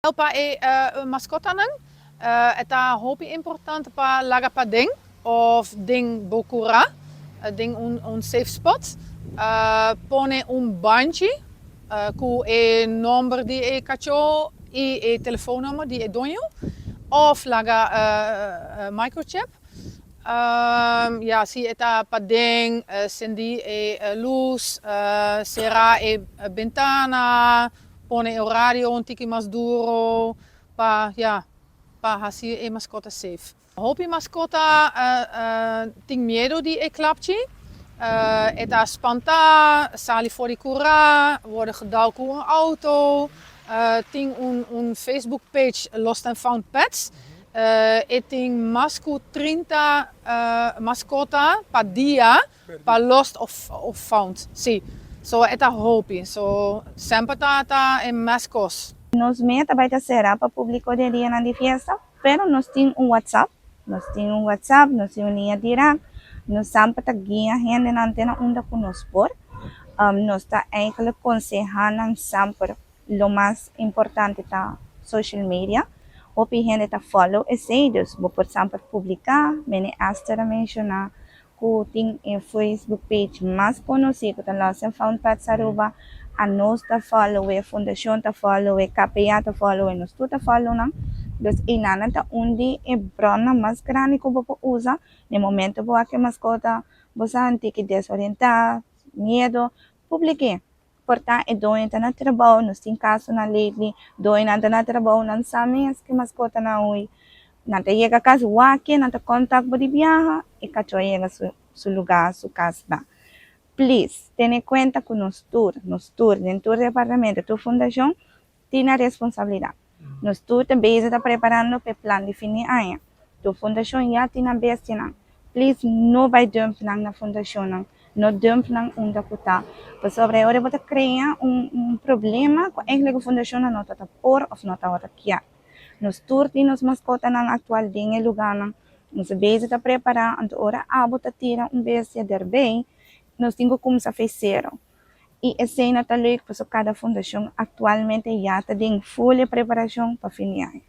Para mascota nan, eta hopi importante para laga pa ding of ding bokura, ding un safe spot. Pone un bandje, ku e number di e cacho e telefoonnummer di e donjo, of laga microchip. Ja, si eta pa ding, sendi e luz, será e ventana. Pone horario un tiki más duro para haci e mascota safe. Hopi mascota ting miedo di e klapchi. Eta spanta, sali voor die cura, worden gedouwd door een auto. Ting un Facebook page Lost and Found Pets. Ting masco 30 mascota pa dia, pa lost of found. Si. So eta hopi, so sempre tata en mascos. Nos meta vai ser para público de dia na de fiesta, pero nos tem WhatsApp, nos tem linha direct, nos sempre tá guia gente na antena onde nos por. Nos tá eigenlijk aconselhando sempre lo mais importante tá social media. Hopi gente tá follow e seguidores, vou por sempre publicar, mene Esther mencionar, que tem em Facebook page mais conhecido, que tá lá sem found pets aruba, a nós tá follow, a Fundacion tá follow, a KPA tá follow, nós tudo tá follow, não? Dus inana tá onde é brona mais grande que você usa, no momento que mascota, você antiga desorientar, medo, publique. Portanto, é doente na trabalho, nós tem caso na lately, doente na trabalho, não sabemos que mascota na ui. Nanta chega a casa, waki, nanta contato de viaja, e cacho chega su lugar, su casa. Please, tenha em conta que nos tour, dentro do departamento, tu fundação, tem a responsabilidade. Nos tour também está preparando para o plano de fim de ano. Tu fundação já tem a bestia. Please, não vai dumpar na fundação, não dumpar onde está. Por sobre a hora você cria problema com a fundação não está por ou não está aqui. Nos tour tem nos mascota na atual em lugar, nos base está preparando, ora a bota tira bestia bem. Nós temos como se fazer. E a cena está legal, porque cada fundação atualmente já está em full preparação para fim de ano.